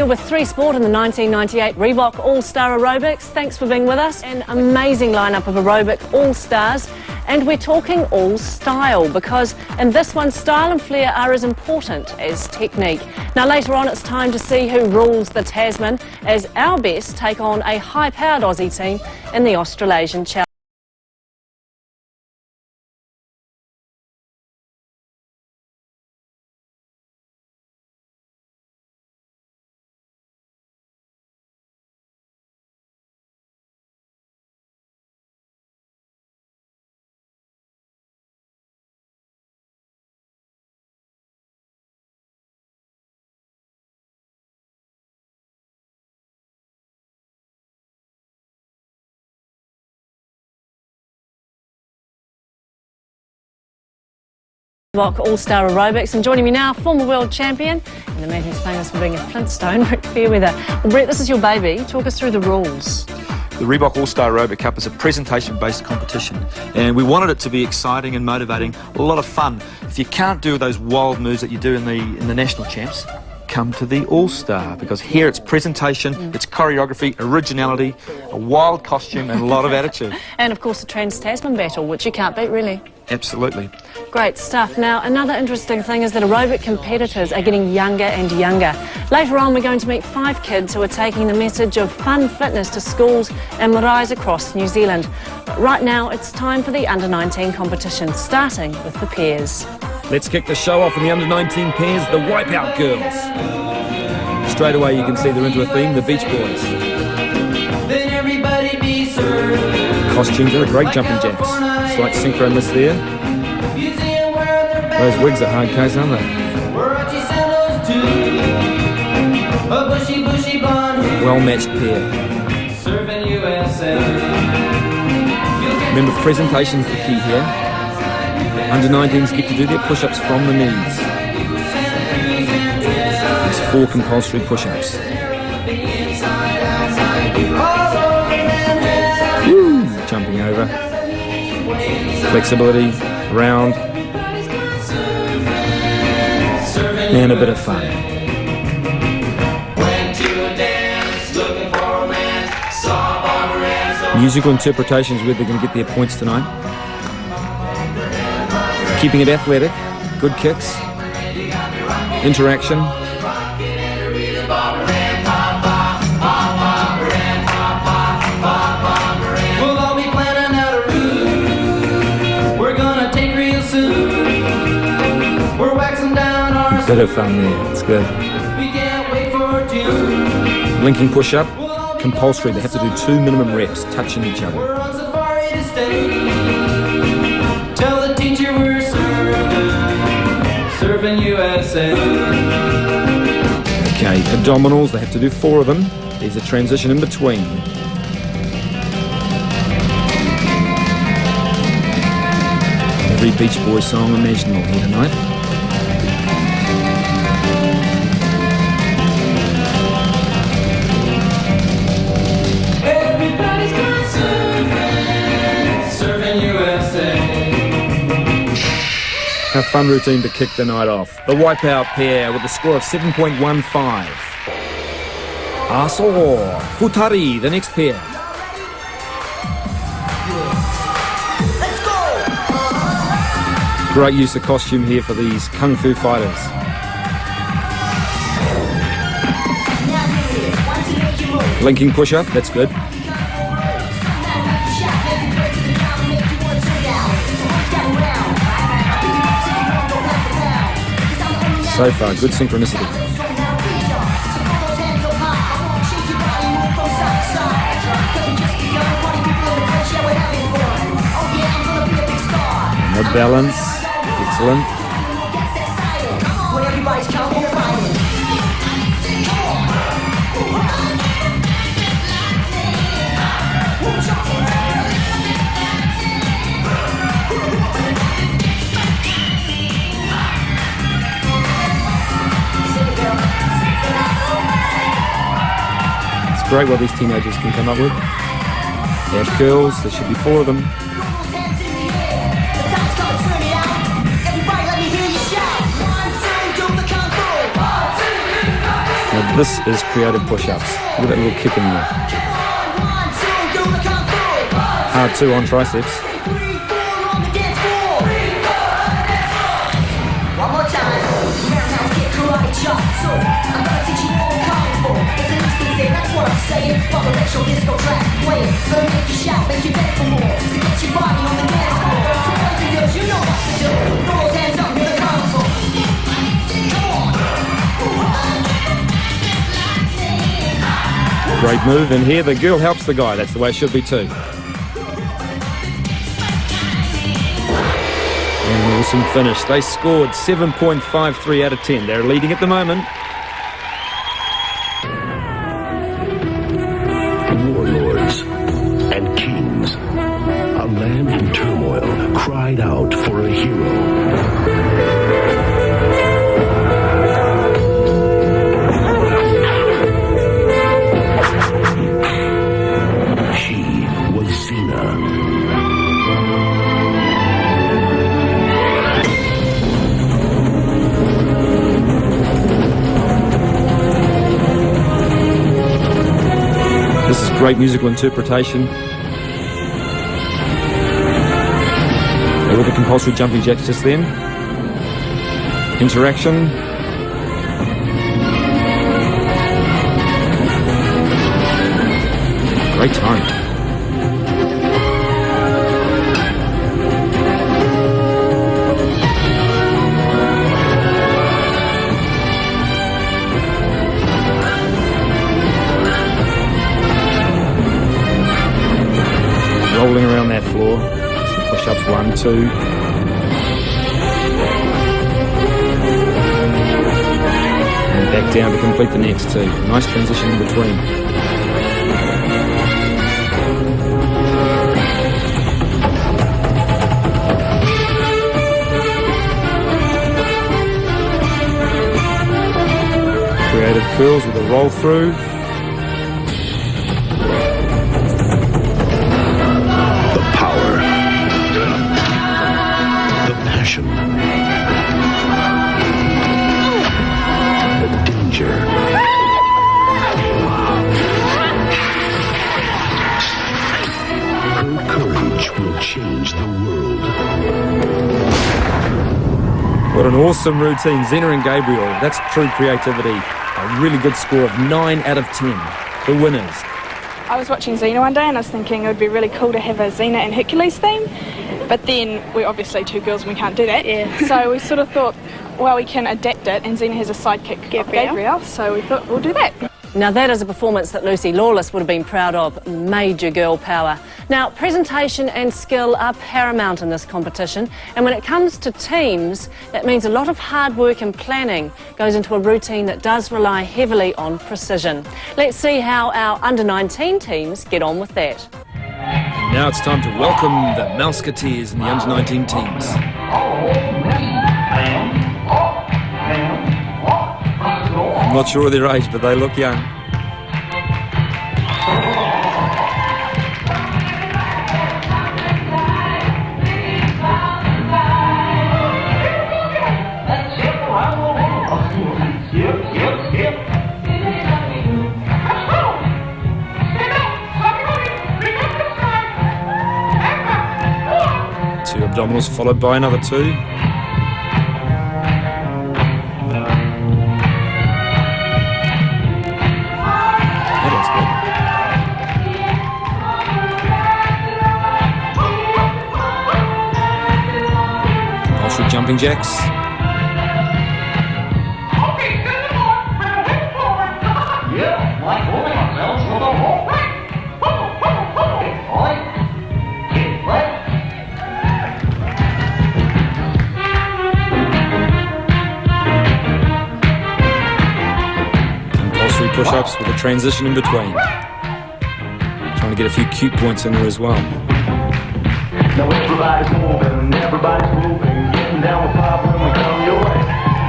We're with 3 Sport in the 1998 Reebok Allstar Aerobics. Thanks for being with us. An amazing lineup of aerobic all-stars. And we're talking all style because in this one, style and flair are as important as technique. Now later on, it's time to see who rules the Tasman as our best take on a high-powered Aussie team in the Australasian Challenge. Reebok All-Star Aerobics, and joining me now, former world champion and the man who's famous for being a Flintstone, Brett Fairweather. Well, Brett, this is your baby. Talk us through the rules. The Reebok All-Star Aerobic Cup is a presentation-based competition, and we wanted it to be exciting and motivating, a lot of fun. If you can't do those wild moves that you do in the national champs, come to the All-Star, because here it's presentation, it's choreography, originality, a wild costume and a lot of attitude. And of course the Trans-Tasman battle, which you can't beat really. Absolutely. Great stuff. Now another interesting thing is that aerobic competitors are getting younger and younger. Later on we're going to meet 5 kids who are taking the message of fun fitness to schools and maraes across New Zealand. But right now it's time for the Under-19 competition, starting with the pairs. Let's kick the show off in the under-19 pairs, the Wipeout Girls. Straight away you can see they're into a theme, the Beach Boys. Then everybody be served. Costumes are a great jumping jacks. Slight synchro miss there. Those wigs are hard case, aren't they? Well-matched pair. Remember, presentation's the key here. Under-19s get to do their push-ups from the knees. There's 4 compulsory push-ups. Woo! Jumping over. Flexibility, round. And a bit of fun. Musical interpretations where they're going to get their points tonight. Keeping it athletic, good kicks, interaction. We'll all be planning out a route we're gonna take real soon. We're waxing down our Bit of fun there, it's good. We can't wait for June. Linking push-up, compulsory. They have to do 2 minimum reps, touching each other. We're on safari to stay. Tell the teacher we're serving USA. Okay, abdominals, they have to do 4 of them. There's a transition in between. Every Beach Boys song imaginable here tonight. Everybody's gonna serving USA. A fun routine to kick the night off. The Wipeout pair with a score of 7.15. Aso, Futari, the next pair. Let's go! Great use of costume here for these Kung Fu fighters. Linking push-up, that's good. So far, good synchronicity. No balance, excellent. It's great what these teenagers can come up with. Ash curls, there should be 4 of them. This is creative push-ups. Look at that little kick in there. Hard too on triceps. One more time. Now get karate chop. So I'm gonna teach you all kung fu. It's an instinct thing, that's what I'm saying. Fuck electro disco track playing. Gonna make you shout, make you beg for more. To get your body on the dance floor. So boys and girls, you know what to do. Throw those hands up, you're the kung fu. Great move, and here the girl helps the guy. That's the way it should be too. And awesome finish. They scored 7.53 out of 10. They're leading at the moment. Warlords and kings. A land in turmoil cried out for a hero. This is great musical interpretation. There were the compulsory jumping jacks just then. Interaction. Great time. Rolling around that floor. Some push-ups, 1, 2. And back down to complete the next 2. Nice transition in between. Creative curls with a roll through. What an awesome routine, Zena and Gabriel. That's true creativity. A really good score of 9 out of 10. The winners. I was watching Xena one day and I was thinking it would be really cool to have a Xena and Hercules theme, but then we're obviously 2 girls and we can't do that. Yeah. So we sort of thought, well, we can adapt it, and Xena has a sidekick, Gabriel, so we thought we'll do that. Now that is a performance that Lucy Lawless would have been proud of. Major girl power. Now, presentation and skill are paramount in this competition, and when it comes to teams, that means a lot of hard work and planning goes into a routine that does rely heavily on precision. Let's see how our under-19 teams get on with that. Now it's time to welcome the Mouseketeers and the under-19 teams. I'm not sure of their age, but they look young. Two abdominals followed by another 2. Jumping jacks. Compulsory push-ups with a transition in between. Trying to get a few cute points in there as well. Now everybody's moving, everybody's moving. Down with pop when we come your way.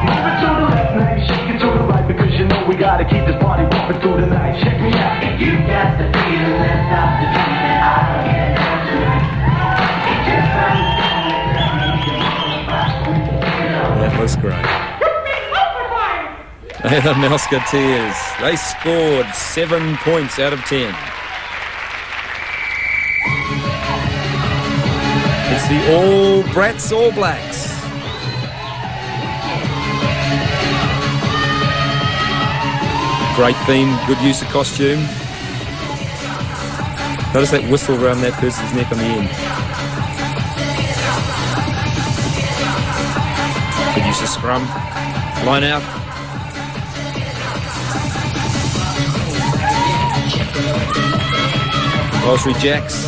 Move it to the left, now you shake it to the right, because you know we gotta keep this party bumping through the night. Check me out. If you got the feeling, let's stop the dreaming. I don't get down to it. That was great. They're the Musketeers. They scored 7 points out of 10. It's the All Brats All Blacks. Great theme, good use of costume. Notice that whistle around that person's neck on the end. Good use of scrum. Line out. Osprey Jacks.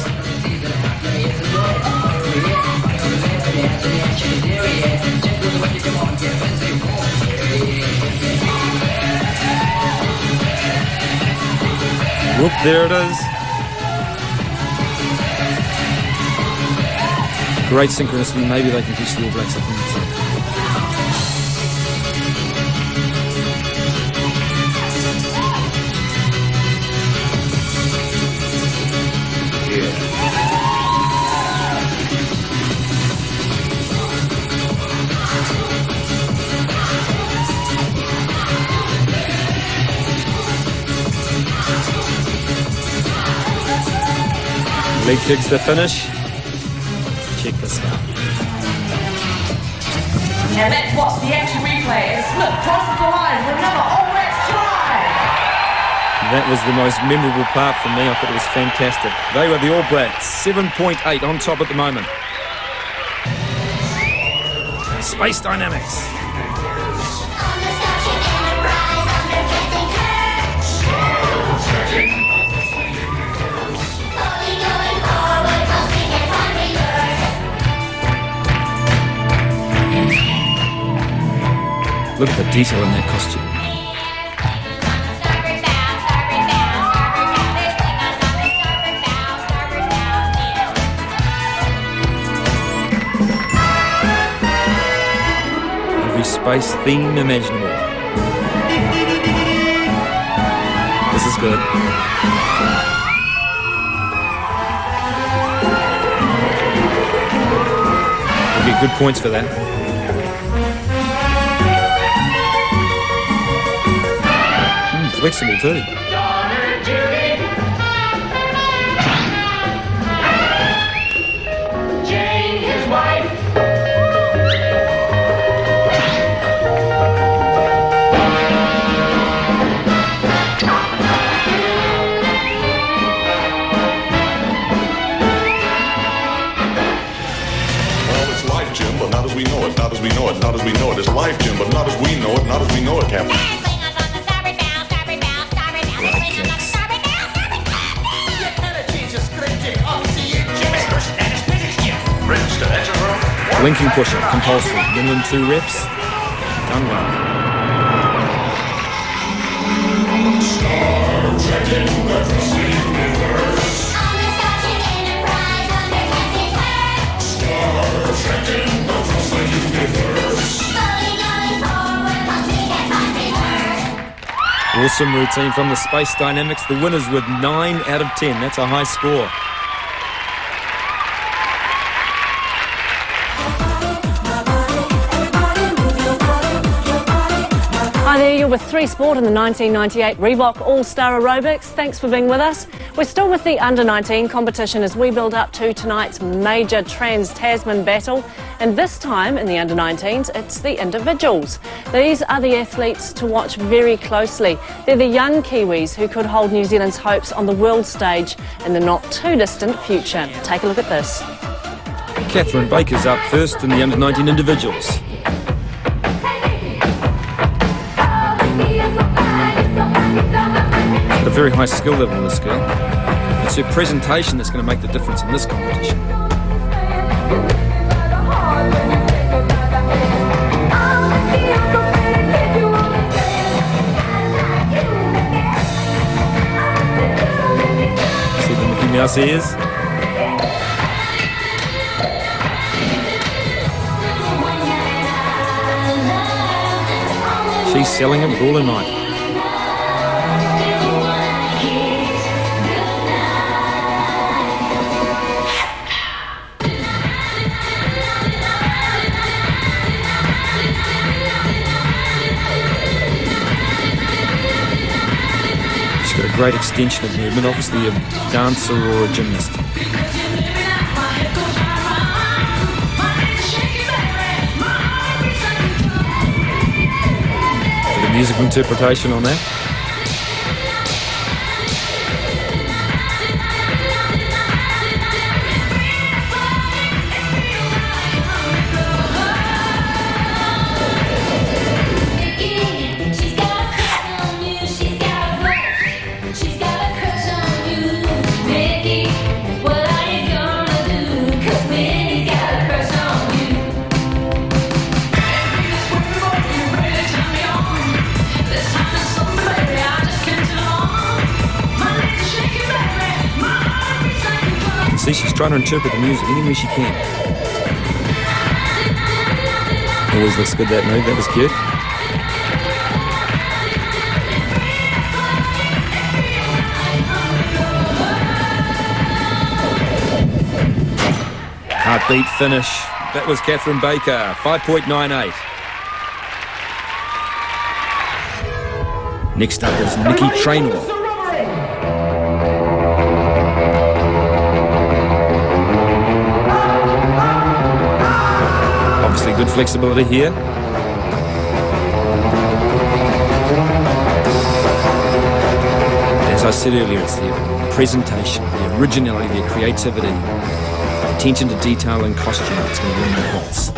Whoop, there it is. Great synchronicity. Maybe they can teach the All Blacks a thing or two. Leg kicks the finish. Check this out. And let's watch the action replay as Smith crosses the line with another All Blacks try. That was the most memorable part for me. I thought it was fantastic. They were the All Blacks, 7.8 on top at the moment. Space Dynamics. Look at the detail in that costume. Every space theme imaginable. This is good. We'll get good points for that. Flexible too. Jane, his wife. Well, it's life, Jim, but not as we know it, not as we know it, not as we know it. It's life, Jim, but not as we know it, not as we know it, Captain. Linking push-up, compulsory. Minimum 2 reps. Done well. Awesome routine from the Space Dynamics. The winners with 9 out of 10. That's a high score. Hi there, you're with 3 Sport in the 1998 Reebok All-Star Aerobics. Thanks for being with us. We're still with the Under-19 competition as we build up to tonight's major Trans-Tasman battle. And this time in the Under-19s, it's the individuals. These are the athletes to watch very closely. They're the young Kiwis who could hold New Zealand's hopes on the world stage in the not-too-distant future. Take a look at this. Catherine Baker's up first in the Under-19 individuals. A very high skill level in this girl. It's her presentation that's going to make the difference in this competition. See the Mickey Mouse ears? She's selling it with all her might. great extension of movement, obviously a dancer or a gymnast. So the musical interpretation on that. See, she's trying to interpret the music any way she can. Always looks good, that move. That was cute. Heartbeat finish. That was Catherine Baker, 5.98. Next up is Nikki Traynor. Obviously good flexibility here. As I said earlier, it's their presentation, the originality, their creativity, attention to detail and costume that's going to win the hearts.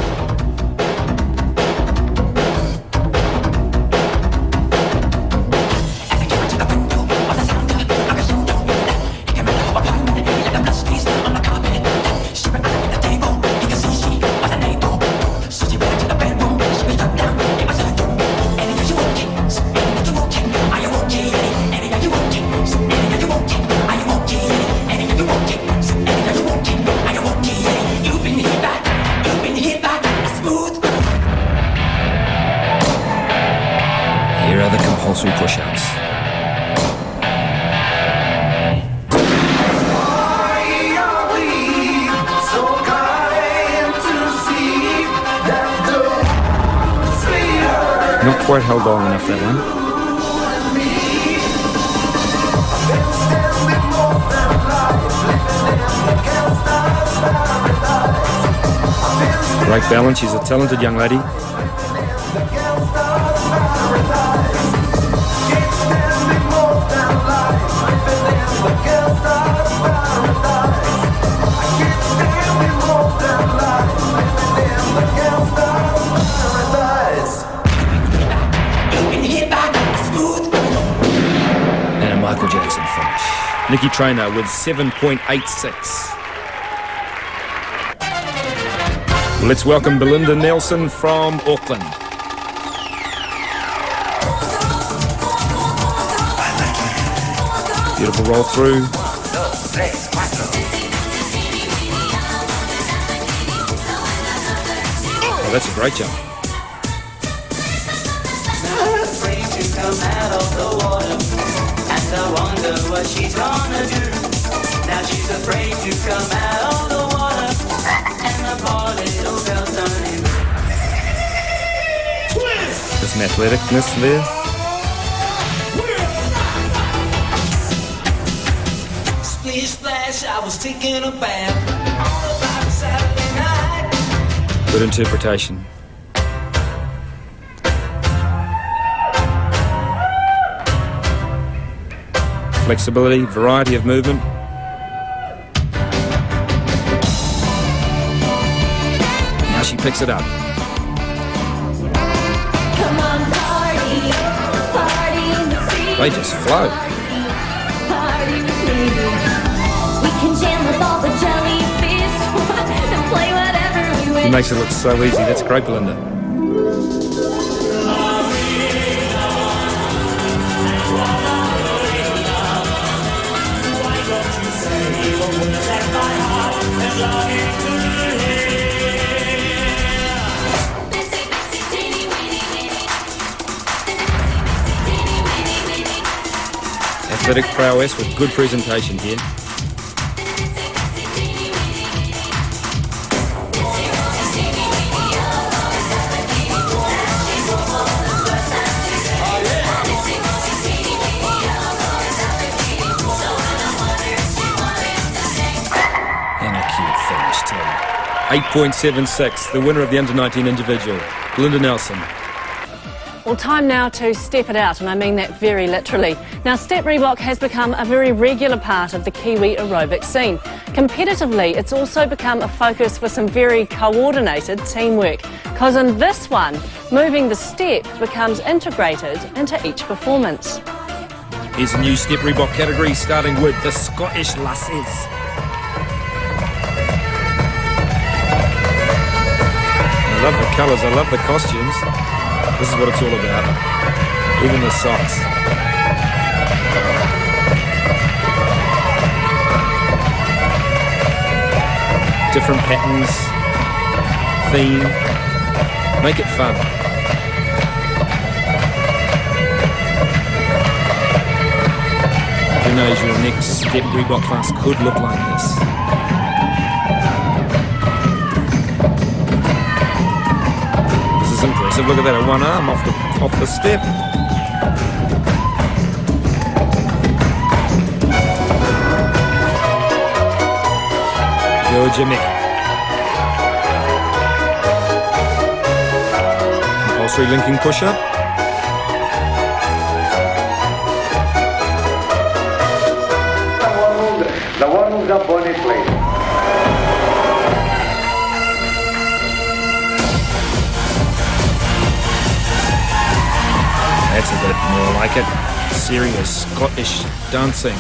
Compulsory push-ups. Not quite held on enough, that one. Great balance. She's a talented young lady. And a Michael Jackson finish. Nikki Traynor with 7.86. Well, let's welcome Belinda Nelson from Auckland. Beautiful roll through. Oh, that's a great jump. Afraid to come out of the water, and I wonder what she's gonna do. Now she's afraid to come out of the water, and the poor little girl's turning. There's some athleticness there. Splish splash, I was taking a bath all about Saturday night. Good interpretation. Flexibility, variety of movement. Now she picks it up. Come on, party, party in the street. They just flow. Party with me. We can jam with all the jellyfish and play whatever we wish. It makes it look so easy. That's great, Belinda. Athletic prowess with good presentation here. 8.76, the winner of the under-19 individual, Linda Nelson. Well, time now to step it out, and I mean that very literally. Now, Step Reebok has become a very regular part of the Kiwi aerobic scene. Competitively, it's also become a focus for some very coordinated teamwork, because in this one, moving the step becomes integrated into each performance. Here's a new Step Reebok category, starting with the Scottish lasses. I love the colours, I love the costumes. This is what it's all about. Even the socks. Different patterns, theme. Make it fun. Who knows, your next Step Reebok class could look like this. Impressive. Look at that, a one arm off the step. Go Jimmy. Compulsory linking push-up. The one moves up on it, please. That's a bit more like it. Serious Scottish dancing.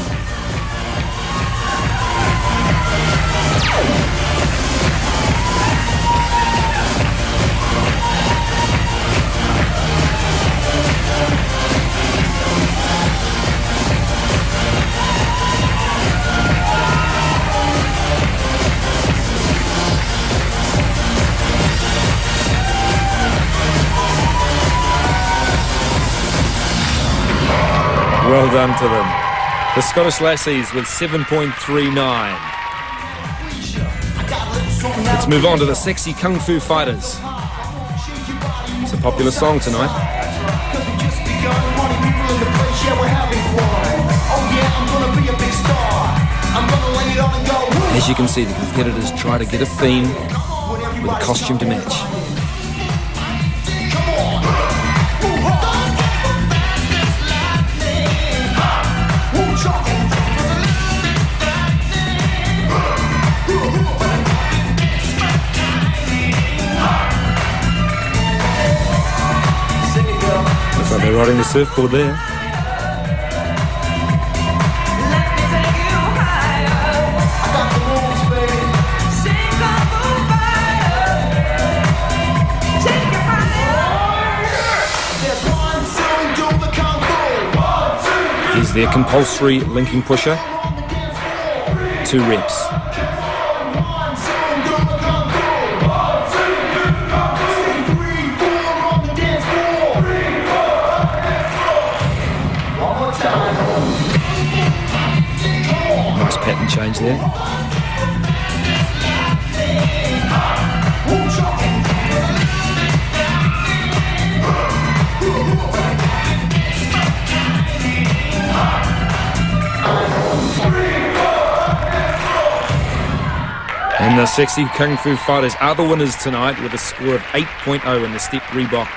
Well done to them. The Scottish Lassies with 7.39. Let's move on to the Sexy Kung Fu Fighters. It's a popular song tonight. As you can see, the competitors try to get a theme with a costume to match. Looks like they're riding the surfboard there. Here's their compulsory linking pusher. 2 reps. Nice pattern change there. And the Sexy Kung Fu Fighters are the winners tonight with a score of 8.0 in the Step Reebok.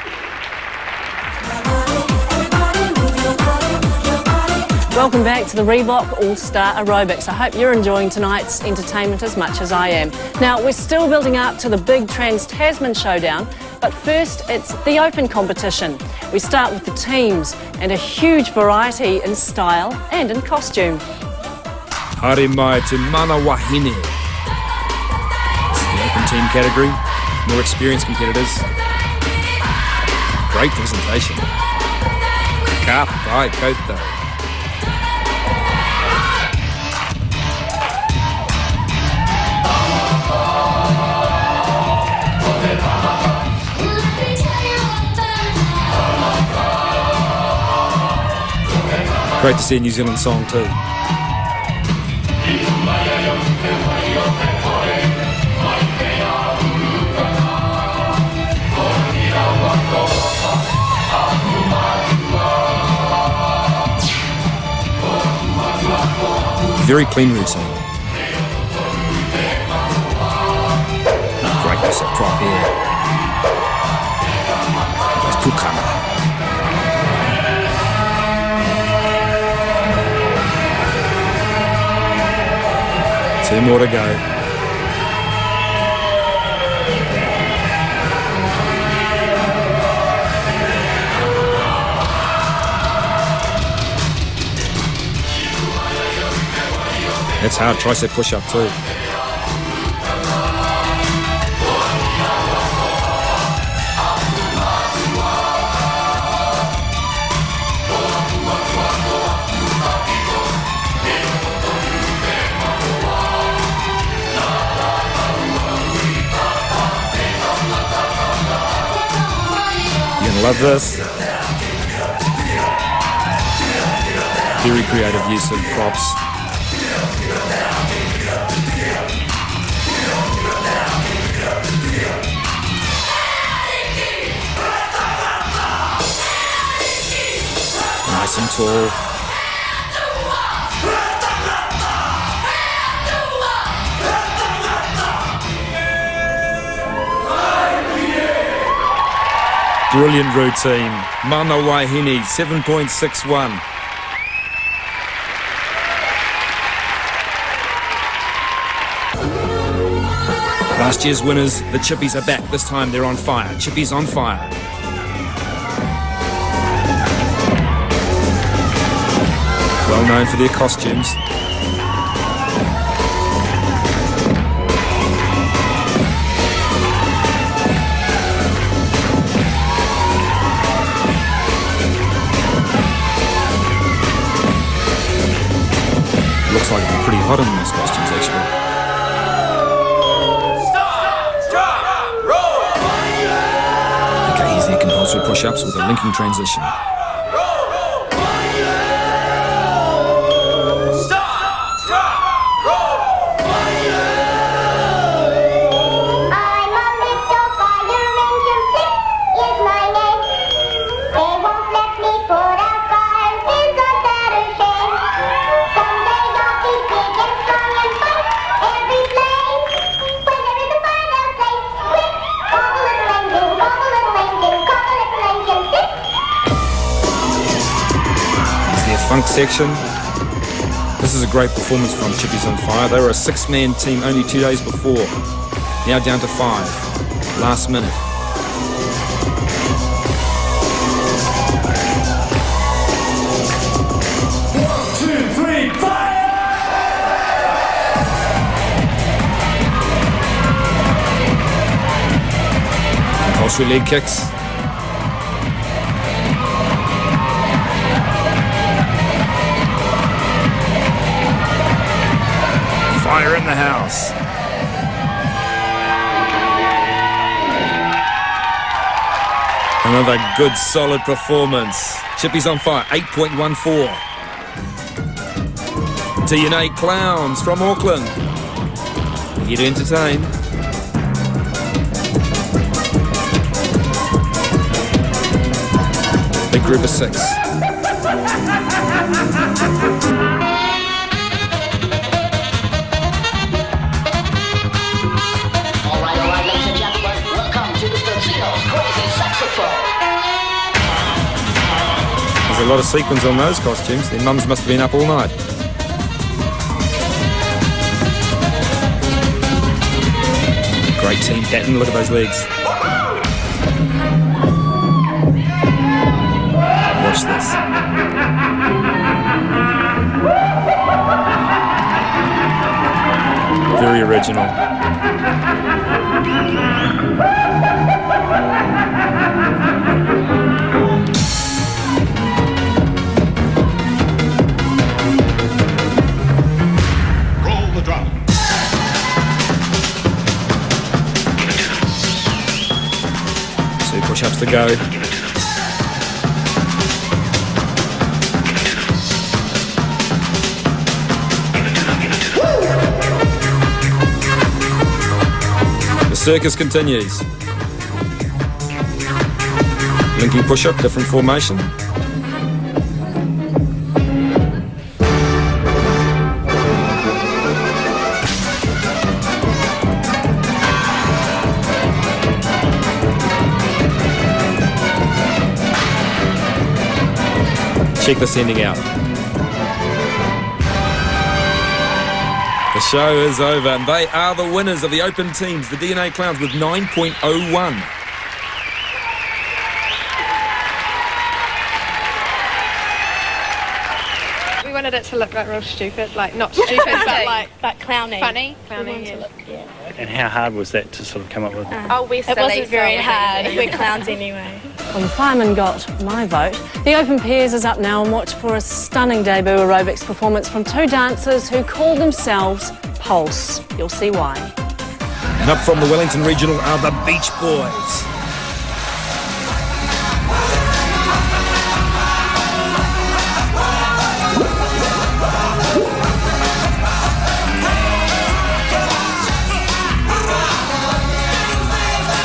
Welcome back to the Reebok All-Star Aerobics. I hope you're enjoying tonight's entertainment as much as I am. Now, we're still building up to the big Trans-Tasman showdown, but first it's the open competition. We start with the teams and a huge variety in style and in costume. Haere mai te mana wahine. It's the open team category. More experienced competitors. Great presentation. Ka pai koutou. Great to see a New Zealand song too. Very clean routine. That's a prop here. That's Pukana. 2 more to go. That's hard tricep push-up too. You're gonna love this. Very creative use of props. Nice and tall. Brilliant routine. Mana Waihini, 7.61. Last year's winners, the Chippies, are back. This time they're on fire. Chippies on fire. Well known for their costumes. Looks like it'll be pretty hot in those costumes, actually. Okay, here's their compulsory push-ups with a linking transition. Funk section. This is a great performance from Chippies on Fire. They were a 6-man team only 2 days before. Now down to 5. Last minute. One, two, three, fire! Compulsory leg kicks. Fire in the house. Another good solid performance. Chippies on Fire, 8.14. TNA Clowns from Auckland. Here to entertain. Big group of 6. There's a lot of sequins on those costumes. Their mums must have been up all night. Great team pattern. Look at those legs. Watch this. Very original. Push-ups to go. The circus continues. Linking push-up, different formation. Check the sending out. The show is over, and they are the winners of the open teams, the DNA Clowns, with 9.01. We wanted it to look like real stupid, like not stupid, but clowny. Funny. Clowny, yeah. And how hard was that to sort of come up with? It wasn't very hard. We're clowns anyway. Well, the fireman got my vote. The Open Pairs is up now and watch for a stunning debut aerobics performance from two dancers who call themselves Pulse. You'll see why. And up from the Wellington Regional are the Beach Boys.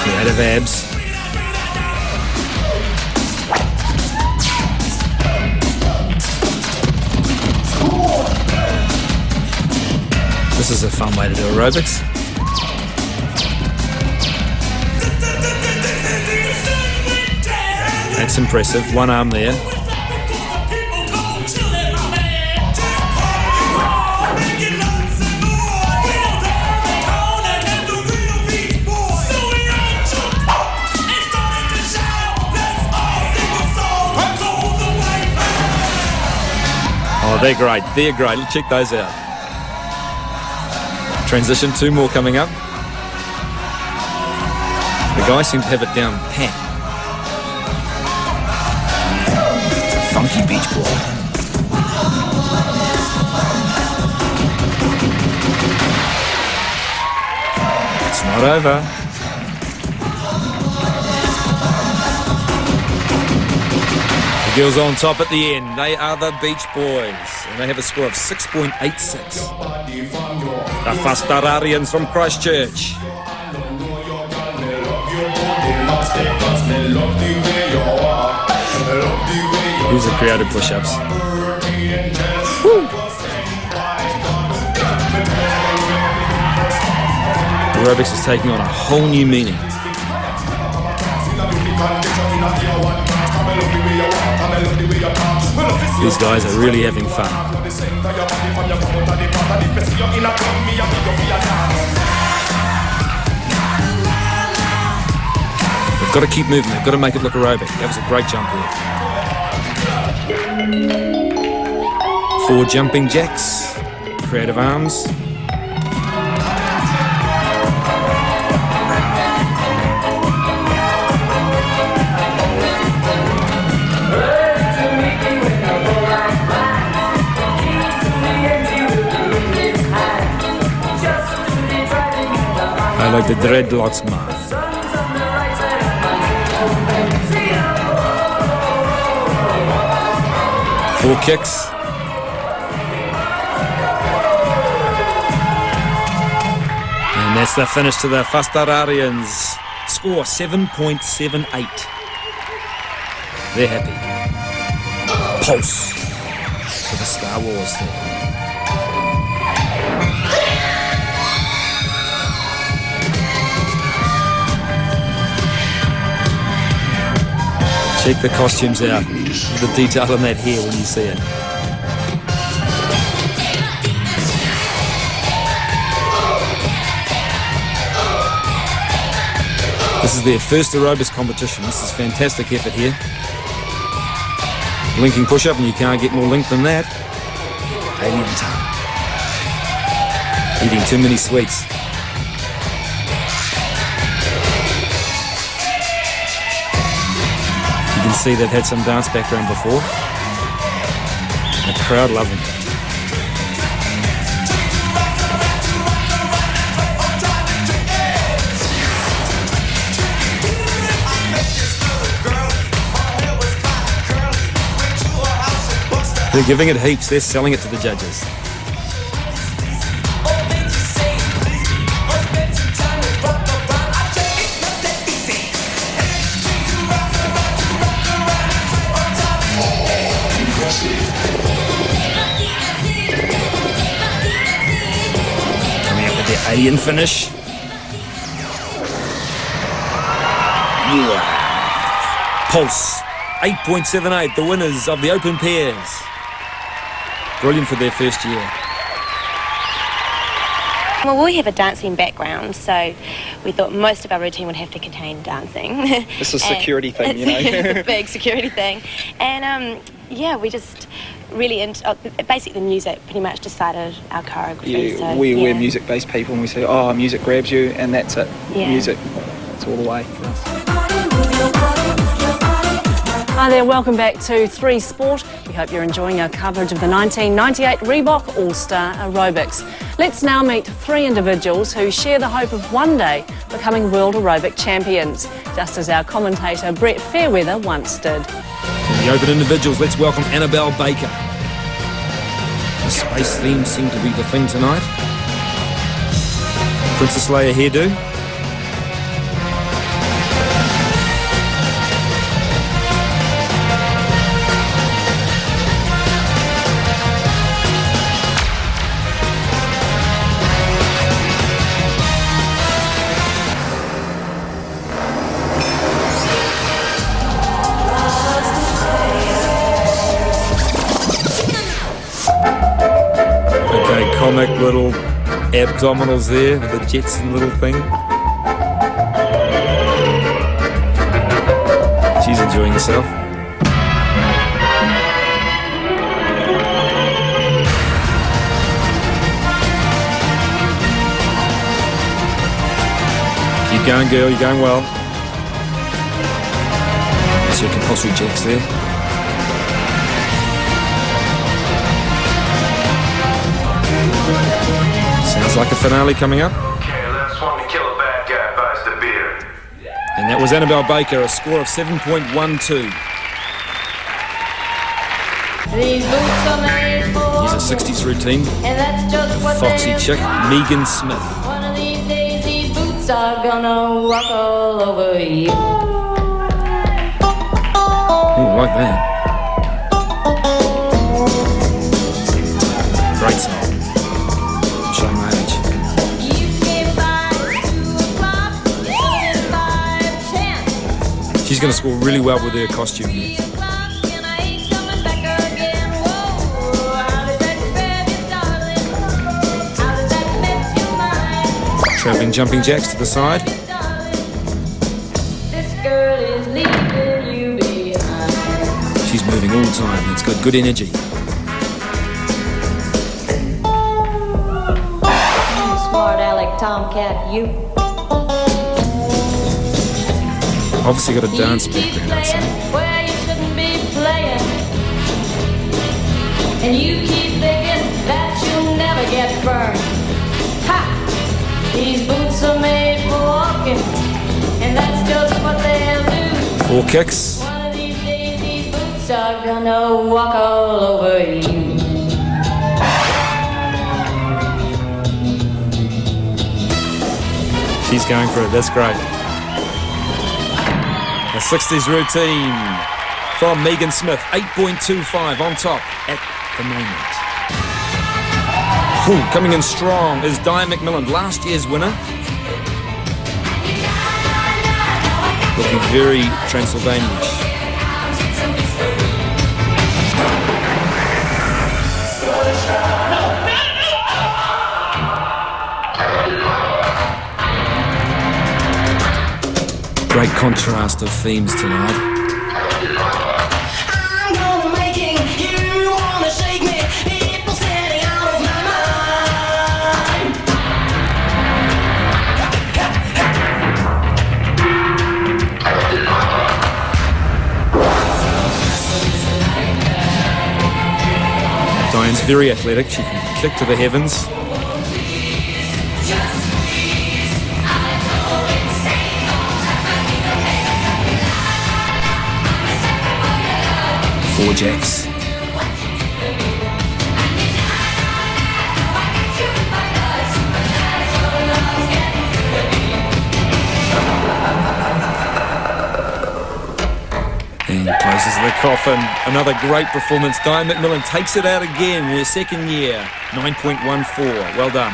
Creative abs. This is a fun way to do aerobics. That's impressive. One arm there. Oh, they're great. They're great. Let's check those out. Transition, two more coming up. The guys seem to have it down pat. Funky beach ball. It's not over. The girls on top at the end. They are the Beach Boys, and they have a score of 6.86. The Australasians from Christchurch. Here's the creative push-ups. Aerobics is taking on a whole new meaning. These guys are really having fun. They've got to keep moving. They've got to make it look aerobic. That was a great jump there. 4 jumping jacks. Creative arms. I like the dreadlocks, man. Four kicks. And that's the finish to the Australasians. Score 7.78. They're happy. Pulse for the Star Wars thing. Check the costumes out, the detail on that hair when you see it. This is their first aerobics competition. This is fantastic effort here. Linking push-up, and you can't get more link than that. Alien tongue. Eating too many sweets. You can see they've had some dance background before. The crowd love them. They're giving it heaps. They're selling it to the judges. Alien finish. Yeah. Pulse 8.78, the winners of the open pairs. Brilliant for their first year. Well, we have a dancing background, so we thought most of our routine would have to contain dancing. It's a security thing, you know. It's a big security thing. And, yeah, we just really, basically the music pretty much decided our choreography. Yeah, so, we're music-based people, and we say, oh, music grabs you, and that's it. Yeah. Music, it's all the way for us. Hi there, welcome back to 3 Sport. We hope you're enjoying our coverage of the 1998 Reebok All-Star Aerobics. Let's now meet 3 individuals who share the hope of one day becoming world aerobic champions, just as our commentator Brett Fairweather once did. In the open individuals, let's welcome Annabelle Baker. The space theme seemed to be the thing tonight. Princess Leia hairdo. Comic little abdominals there with the Jetson little thing. She's enjoying herself. Keep going, girl, you're going well. That's your compulsory jacks there. Sounds like a finale coming up. Okay, last one to kill a bad guy buys the beer. And that was Annabelle Baker, a score of 7.12. These boots are made for Here's a 60s routine. and that's just what Foxy they're chick, Megan Smith. One of these days, these boots are gonna walk all over you. Ooh, like that. Great song. Showing my age. She's going to score really well with her costume here. Travelling jumping jacks to the side. She's moving all the time. It's got good energy. Smart Alec Tomcat, you. Obviously got a dance background, I'd say. Where you shouldn't be playing, and you keep thinking that you'll never get burned. Ha! These boots are made for walking, and that's just what they'll do. 4 kicks. One of these days, these boots are gonna walk all over you. She's going for it. That's great. A 60s routine from Megan Smith, 8.25 on top at the moment. Ooh, coming in strong is Diane McMillan, last year's winner. Looking very Transylvania-ish. Great contrast of themes tonight. I'm gonna make it, you wanna shake me, people standing out of my mind. Diane's very athletic. She can kick to the heavens. Four jacks. And closes the coffin. Another great performance. Diane McMillan takes it out again in her second year. 9.14. Well done.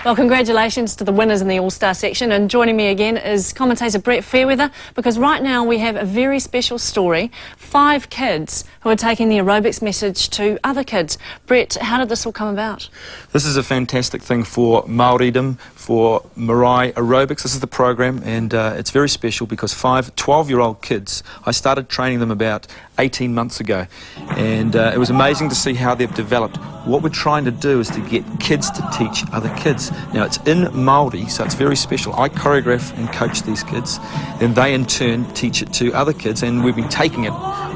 Well, congratulations to the winners in the All-Star section, and joining me again is commentator Brett Fairweather, because right now we have a very special story. 5 kids who are taking the aerobics message to other kids. Brett, how did this all come about? This is a fantastic thing for Māoridom, for Marae Aerobics. This is the program, and it's very special because 5 12-year-old kids, I started training them about 18 months ago, and it was amazing to see how they've developed. What we're trying to do is to get kids to teach other kids. Now, it's in Māori, so it's very special. I choreograph and coach these kids, and they in turn teach it to other kids, and we've been taking it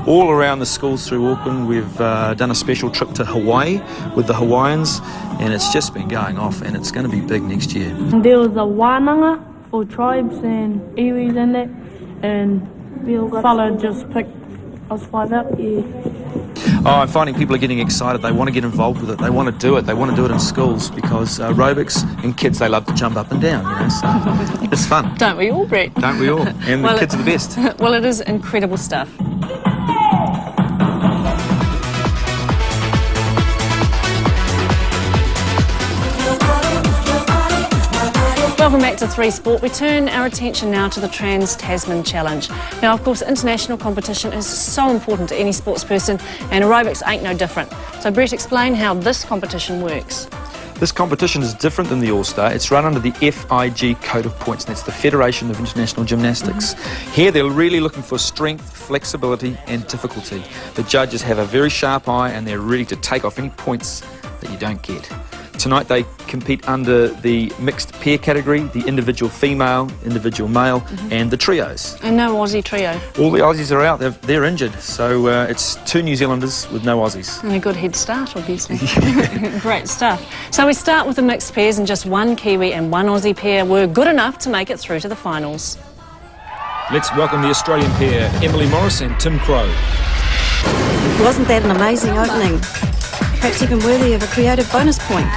all around the schools through Auckland. We've done a special trip to Hawaii with the Hawaiians, and it's just been going off, and it's going to be big next year. There was a wānanga for tribes and iwis in it, and fella just picked us 5 out. Yeah. Oh, I'm finding people are getting excited. They want to get involved with it. They want to do it. They want to do it in schools because aerobics and kids, they love to jump up and down, you know, so it's fun. Don't we all, Brett? Don't we all? And the kids are the best. Well, it is incredible stuff. Welcome back to 3 Sport. We turn our attention now to the Trans-Tasman Challenge. Now, of course, international competition is so important to any sports person, and aerobics ain't no different. So, Brett, explain how this competition works. This competition is different than the All-Star. It's run under the FIG Code of Points, and that's the Federation of International Gymnastics. Here, they're really looking for strength, flexibility, and difficulty. The judges have a very sharp eye, and they're ready to take off any points that you don't get. Tonight they compete under the mixed pair category, the individual female, individual male, and the trios. And no Aussie trio. All the Aussies are out, they're injured, so it's 2 New Zealanders with no Aussies. And a good head start, obviously. Great stuff. So we start with the mixed pairs, and just 1 Kiwi and 1 Aussie pair were good enough to make it through to the finals. Let's welcome the Australian pair, Emily Morris and Tim Crow. Wasn't that an amazing opening? Perhaps even worthy of a creative bonus point.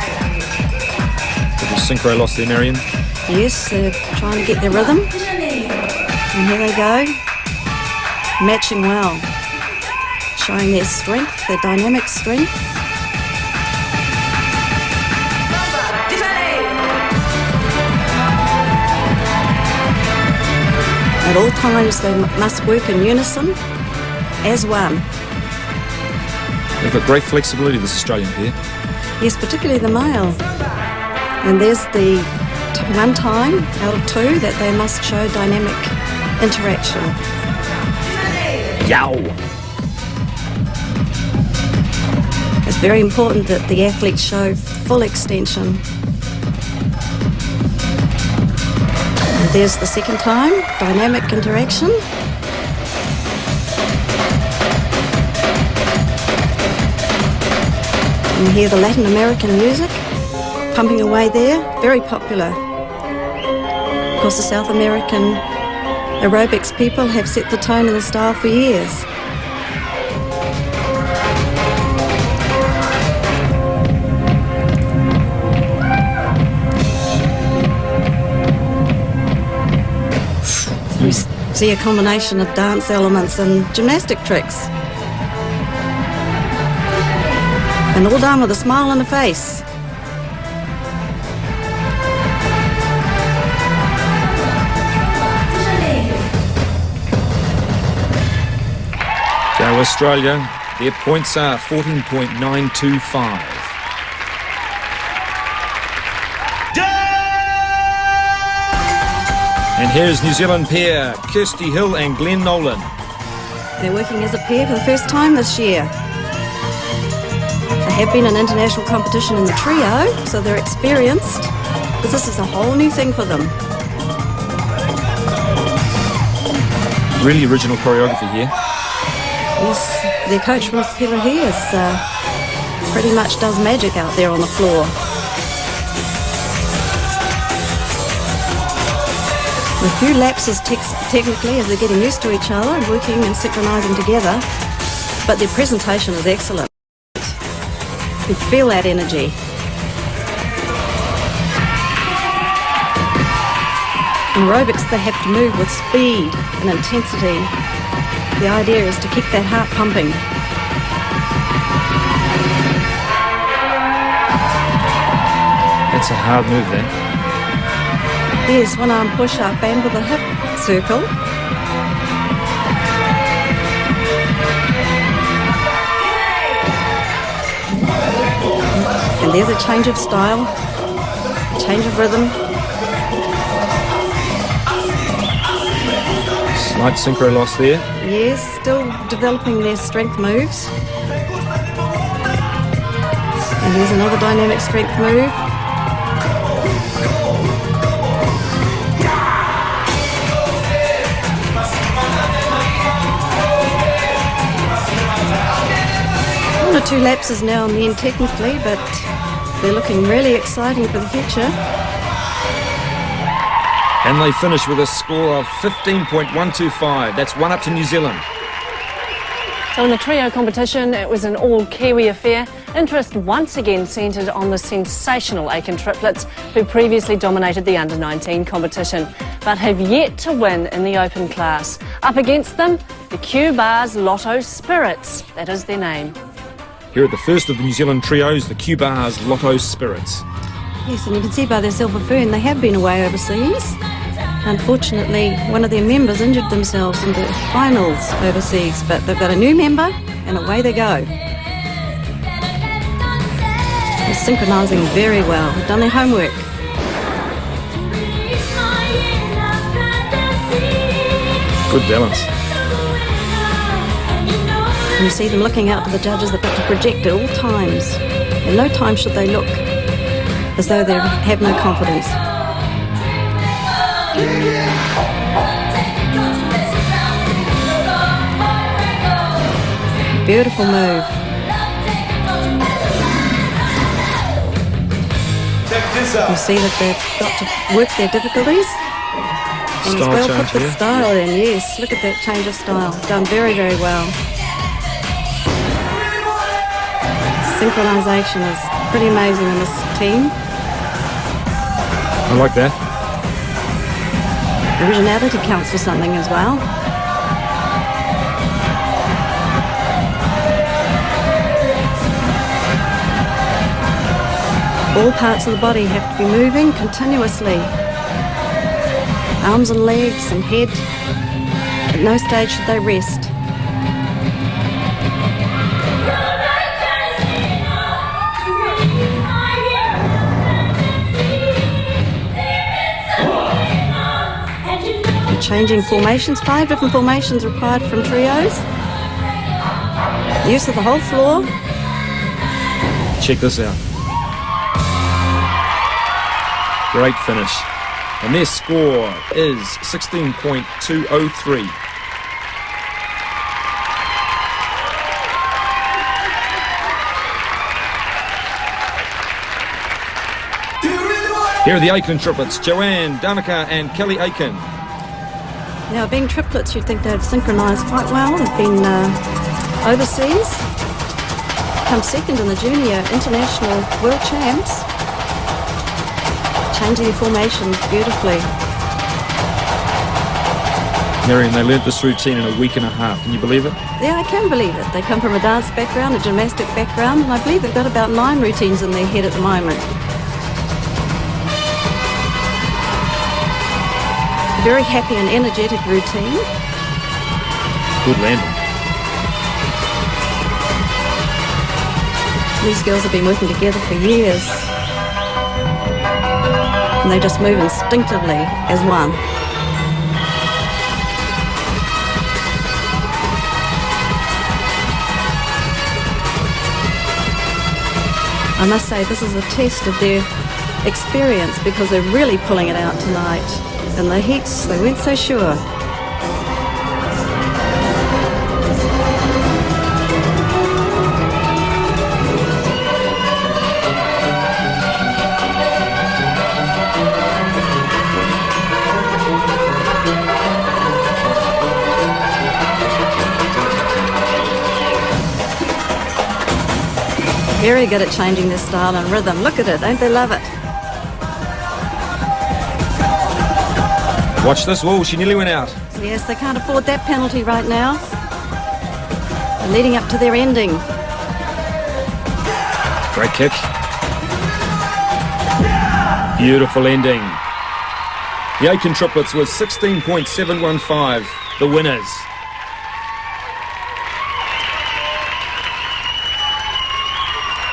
Little synchro loss there, Marion. Yes, they're trying to get their rhythm. And here they go. Matching well. Showing their strength, their dynamic strength. At all times they must work in unison, as one. They've got great flexibility, this Australian pair. Yes, particularly the male. And there's the one time out of 2 that they must show dynamic interaction. Yow! It's very important that the athletes show full extension. And there's the second time, dynamic interaction. And you hear the Latin American music pumping away there, very popular. Of course, the South American aerobics people have set the tone and the style for years. We see a combination of dance elements and gymnastic tricks. And all done with a smile on the face. Go Australia. Their points are 14.925. And here's New Zealand pair, Kirsty Hill and Glenn Nolan. They're working as a pair for the first time this year. They have been in international competition in the trio, so they're experienced, but this is a whole new thing for them. Really original choreography here. Yes, their coach Ruth Pirahi pretty much does magic out there on the floor. A few lapses technically as they're getting used to each other and working and synchronising together, but their presentation is excellent. You feel that energy. In aerobics, they have to move with speed and intensity. The idea is to keep that heart pumping. That's a hard move there. Yes, one arm push-up and with a hip circle. And there's a change of style, change of rhythm. Slight synchro loss there. Yes, still developing their strength moves. And here's another dynamic strength move. One or two lapses now and then technically, but they're looking really exciting for the future. And they finish with a score of 15.125. That's one up to New Zealand. So in the trio competition, it was an all-Kiwi affair. Interest once again centred on the sensational Aiken triplets, who previously dominated the under-19 competition, but have yet to win in the open class. Up against them, the Q-Bars Lotto Spirits. That is their name. Here are the first of the New Zealand trios, the Q-Bars Lotto Spirits. Yes, and you can see by their silver fern they have been away overseas. Unfortunately, one of their members injured themselves in the finals overseas, but they've got a new member and away they go. They're synchronising very well. They've done their homework. Good balance. And you see them looking out to the judges. They've got to project at all times. At no time should they look as though they have no confidence. Beautiful move. You see that they've got to work their difficulties. And as well put the style in, yes. Look at that change of style. Done very, very well. Synchronisation is pretty amazing in this team. I like that. Originality counts for something as well. All parts of the body have to be moving continuously. Arms and legs and head. At no stage should they rest. Changing formations, 5 different formations required from trios. Use of the whole floor. Check this out. Great finish. And their score is 16.203. Here are the Aiken triplets, Joanne, Danica and Kelly Aiken. Now, being triplets, you'd think they've synchronised quite well. They've been overseas, come second in the junior international world champs, changing their formations beautifully. Marion, they learnt this routine in a week and a half. Can you believe it? Yeah, I can believe it. They come from a dance background, a gymnastic background, and I believe they've got about 9 routines in their head at the moment. Very happy and energetic routine. Good landing. These girls have been working together for years. And they just move instinctively as one. I must say this is a test of their experience because they're really pulling it out tonight. In the heats, they weren't so sure. Very good at changing their style and rhythm. Look at it, don't they love it? Watch this. Whoa, she nearly went out. Yes, they can't afford that penalty right now. They're leading up to their ending. Great kick. Beautiful ending. The Aiken triplets was 16.715, the winners.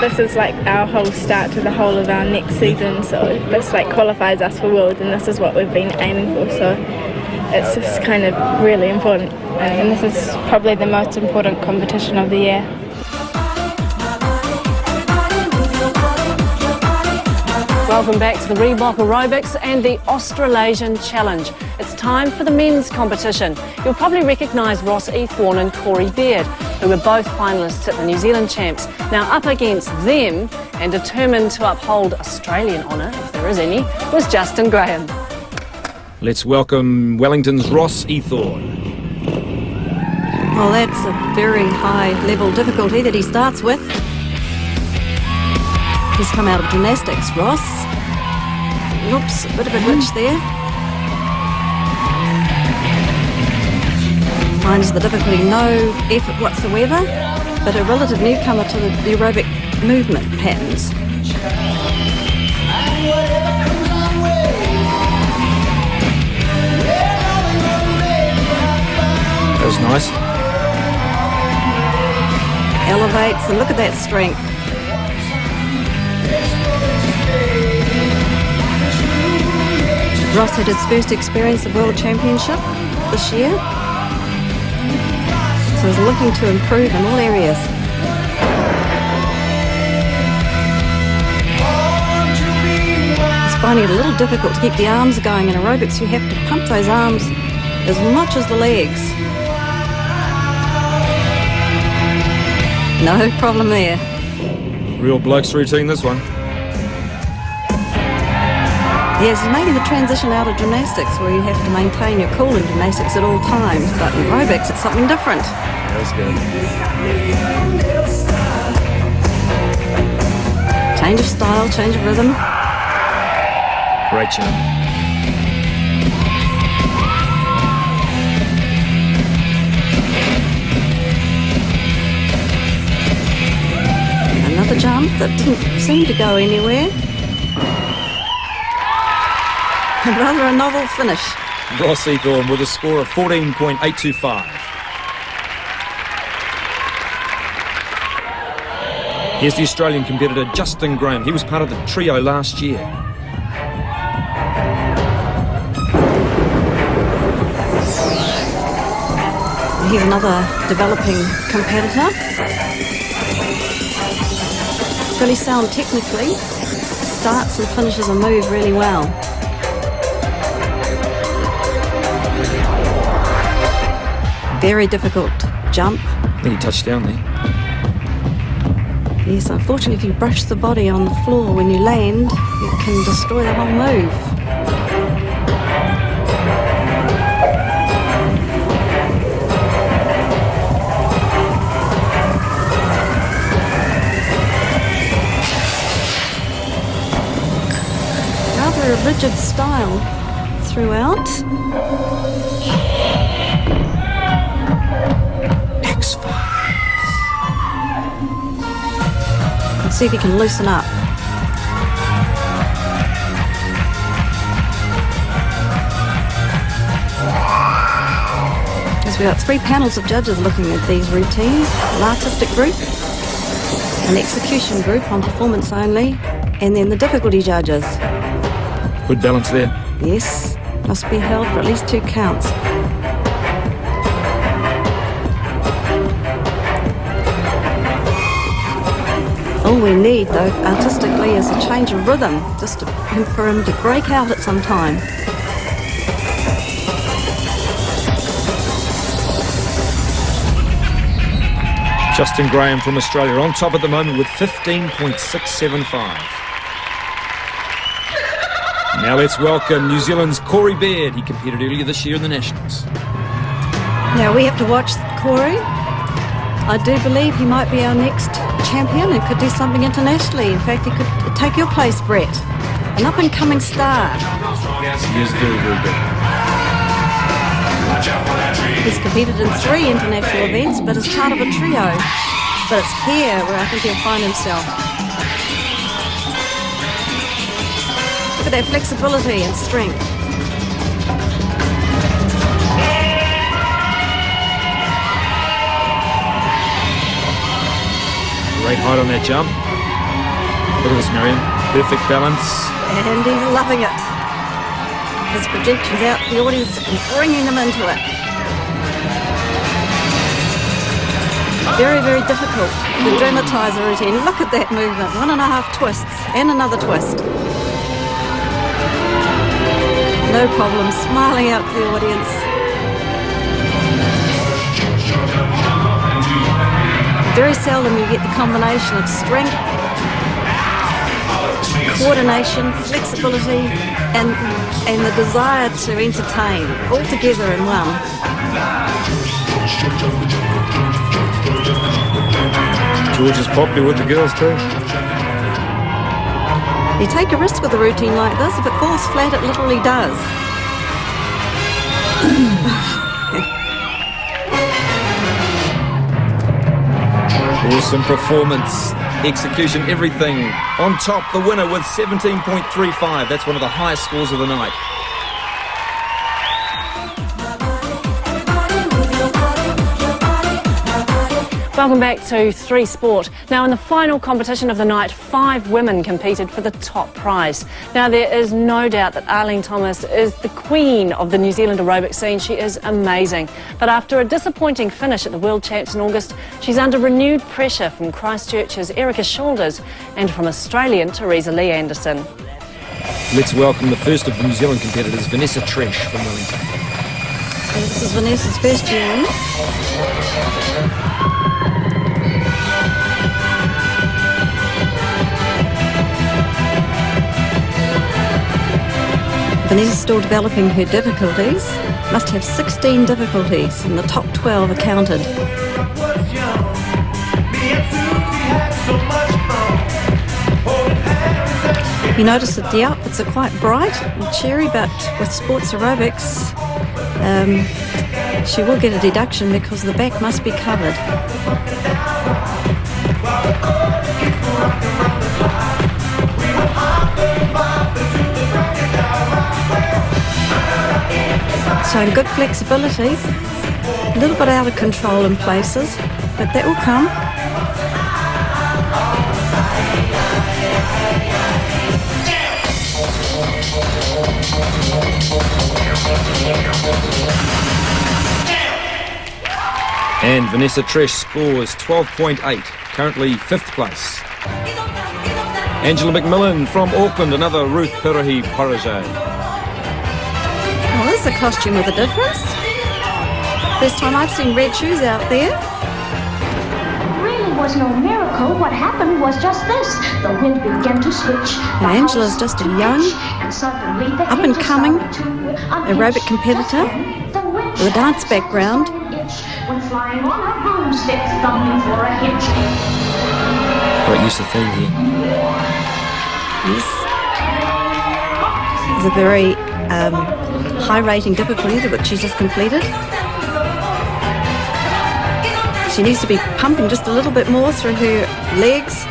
This is like our whole start to the whole of our next season, so this like qualifies us for Worlds, and this is what we've been aiming for, so it's just kind of really important. And this is probably the most important competition of the year. Welcome back to the Reebok Aerobics and the Australasian Challenge. It's time for the men's competition. You'll probably recognise Ross Ethorn and Corey Beard, who were both finalists at the New Zealand Champs. Now up against them, and determined to uphold Australian honour, if there is any, was Justin Graham. Let's welcome Wellington's Ross Ethorn. Well, that's a very high level difficulty that he starts with. He's come out of gymnastics, Ross. Oops, a bit of a glitch there. Finds the difficulty no effort whatsoever, but a relative newcomer to the aerobic movement patterns. That was nice. Elevates, and look at that strength. Ross had his first experience of World Championship this year, so he's looking to improve in all areas. He's finding it a little difficult to keep the arms going. In aerobics, you have to pump those arms as much as the legs. No problem there. Real blokes routine, this one. Yes, he's making the transition out of gymnastics, where you have to maintain your cool in gymnastics at all times, but in aerobics it's something different. That was good. Change of style, change of rhythm. Great job. Another jump that didn't seem to go anywhere. Rather a novel finish. Ross Ethorn with a score of 14.825. Here's the Australian competitor Justin Graham. He was part of the trio last year. Here's another developing competitor. Really sound technically. Starts and finishes a move really well. Very difficult jump. I think he touched down there. Yes, unfortunately, if you brush the body on the floor when you land, it can destroy the whole move. Rather a rigid style throughout. See if he can loosen up. Because we've got 3 panels of judges looking at these routines. An artistic group, an execution group on performance only, and then the difficulty judges. Good balance there. Yes, must be held for at least 2 counts. All we need, though, artistically, is a change of rhythm, just for him to break out at some time. Justin Graham from Australia on top at the moment with 15.675. Now let's welcome New Zealand's Corey Beard. He competed earlier this year in the Nationals. Now we have to watch Corey. I do believe he might be our next champion and could do something internationally. In fact, he could take your place, Brett. An up-and-coming star. He is very, very good. He's competed in 3 international events, but as part of a trio. But it's here where I think he'll find himself. Look at that flexibility and strength. Great height on that jump. Look at this, Marion. Perfect balance. And he's loving it. His projections out to the audience and bringing them into it. Very, very difficult to dramatise a routine. Look at that movement. 1.5 twists and another twist. No problem, smiling out to the audience. Very seldom you get the combination of strength, coordination, flexibility, and the desire to entertain all together in one. George is popular with the girls too. You take a risk with a routine like this. If it falls flat, it literally does. Awesome performance, execution, everything. On top, the winner with 17.35. That's one of the highest scores of the night. Welcome back to 3 Sport. Now, in the final competition of the night, 5 women competed for the top prize. Now, there is no doubt that Arlene Thomas is the queen of the New Zealand aerobic scene. She is amazing. But after a disappointing finish at the World Champs in August, she's under renewed pressure from Christchurch's Erica Shoulders and from Australian Teresa Lee Anderson. Let's welcome the first of the New Zealand competitors, Vanessa Tresh from Wellington. So this is Vanessa's first year in. Vanessa's still developing her difficulties. Must have 16 difficulties, and the top 12 are counted. You notice that the outfits are quite bright and cheery, but with sports aerobics, she will get a deduction because the back must be covered. Showing good flexibility, a little bit out of control in places, but that will come. And Vanessa Tresh scores 12.8, currently 5th place. Angela McMillan from Auckland, another Ruth Pirahi Parajai. Well, there's a costume with a difference. First time I've seen red shoes out there. It really was no miracle. What happened was just this. The wind began to switch. Now, Angela's just a young, up-and-coming aerobic competitor with a dance background. When flying on her broomstick, thumbing for a hitch. Great use of theme here. Yes. It's a very high rating difficulty which she's just completed. She needs to be pumping just a little bit more through her legs,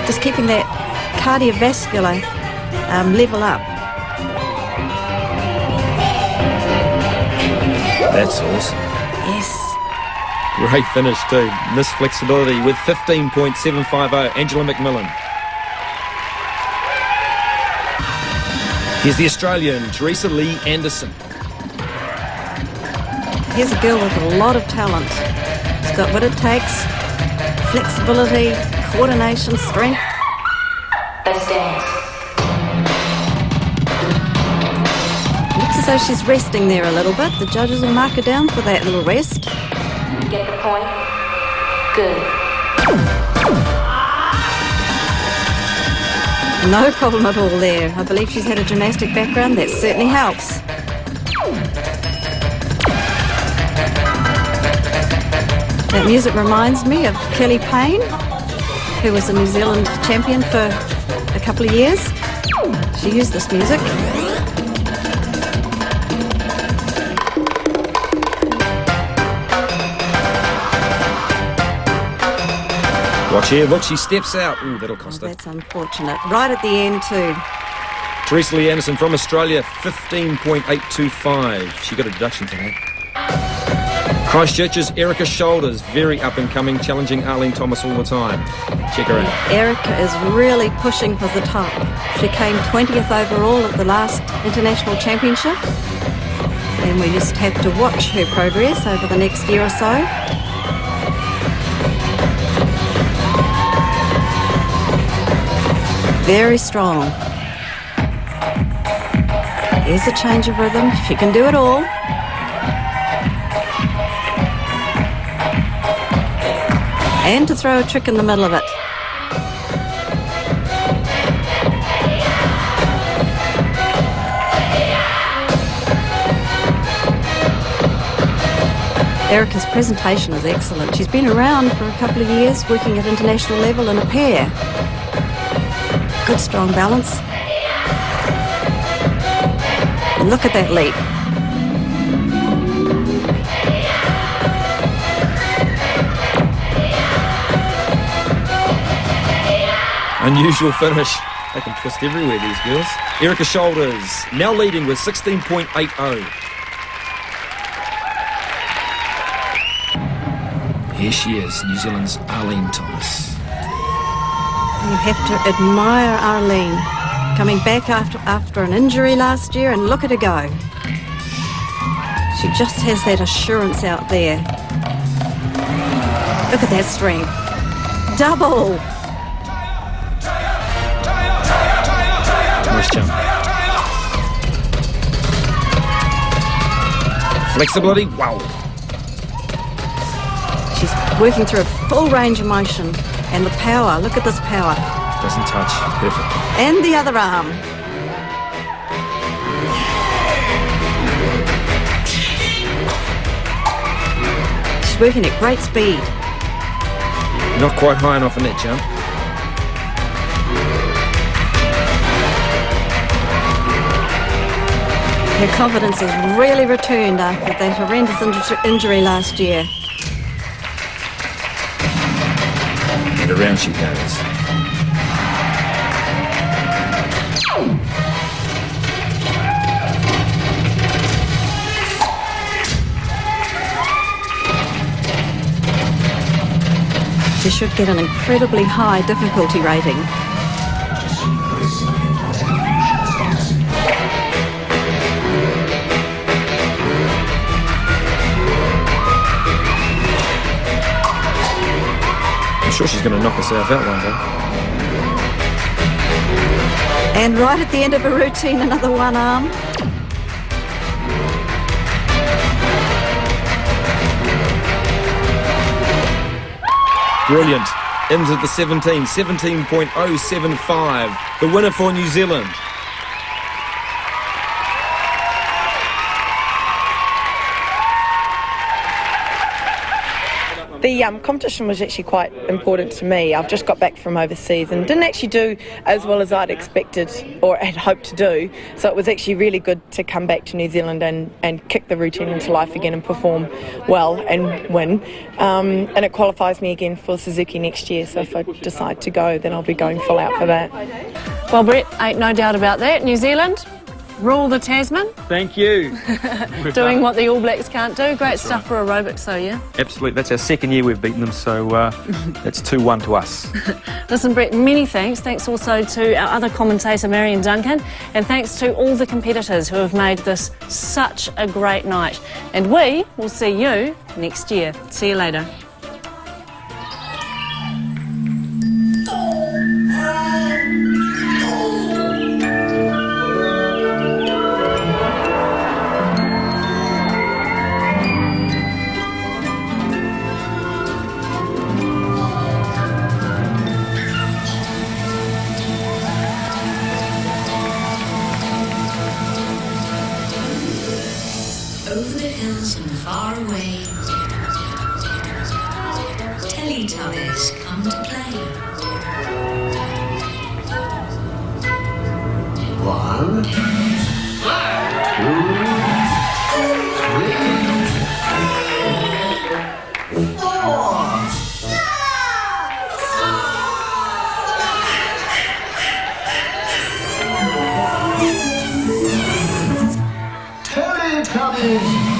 just keeping that cardiovascular level up. That's awesome. Yes. Great finish too. Miss flexibility with 15.750, Angela McMillan. Here's the Australian, Teresa Lee Anderson. Here's a girl with a lot of talent. She's got what it takes, flexibility, coordination, strength. Let's dance. Looks as though she's resting there a little bit. The judges will mark her down for that little rest. Get the point? Good. No problem at all there. I believe she's had a gymnastic background. That certainly helps. That music reminds me of Kelly Payne, who was a New Zealand champion for a couple of years. She used this music. Watch here, look, she steps out. Ooh, that'll cost her. That's unfortunate. Right at the end too. Teresa Lee Anderson from Australia, 15.825. She got a deduction for that. Christchurch's Erica Shoulders, very up and coming, challenging Arlene Thomas all the time. Check her out. Erica is really pushing for the top. She came 20th overall at the last International Championship, and we just have to watch her progress over the next year or so. Very strong. There's a change of rhythm. She can do it all. And to throw a trick in the middle of it. Erica's presentation is excellent. She's been around for a couple of years working at international level in a pair. Good strong balance. And look at that leap. Unusual finish. They can twist everywhere, these girls. Erica Shoulders now leading with 16.80. Here she is, New Zealand's Arlene Thomas. You have to admire Arlene, coming back after an injury last year, and look at her go. She just has that assurance out there. Look at that strength. Double. Nice jump. Flexibility, wow. She's working through a full range of motion. And the power, look at this power. Doesn't touch, perfect. And the other arm. She's working at great speed. Not quite high enough in that jump. Her confidence has really returned after that horrendous injury last year. And around she goes. She should get an incredibly high difficulty rating. I'm sure she's going to knock herself out one day. And right at the end of a routine, another one arm. Brilliant. Into the 17.075. The winner for New Zealand. The competition was actually quite important to me. I've just got back from overseas and didn't actually do as well as I'd expected or had hoped to do. So it was actually really good to come back to New Zealand and kick the routine into life again and perform well and win. And it qualifies me again for Suzuki next year. So if I decide to go, then I'll be going full out for that. Well, Brett, ain't no doubt about that. New Zealand, rule the Tasman. Thank you. Doing what the All Blacks can't do. Great stuff for aerobics, so yeah. Absolutely. That's our second year we've beaten them, so that's 2-1 to us. Listen, Brett, many thanks. Thanks also to our other commentator, Marion Duncan, and thanks to all the competitors who have made this such a great night. And we will see you next year. See you later. Over the hills and far away, Teletubbies come to play. 1, 2, 3, 4. Next up is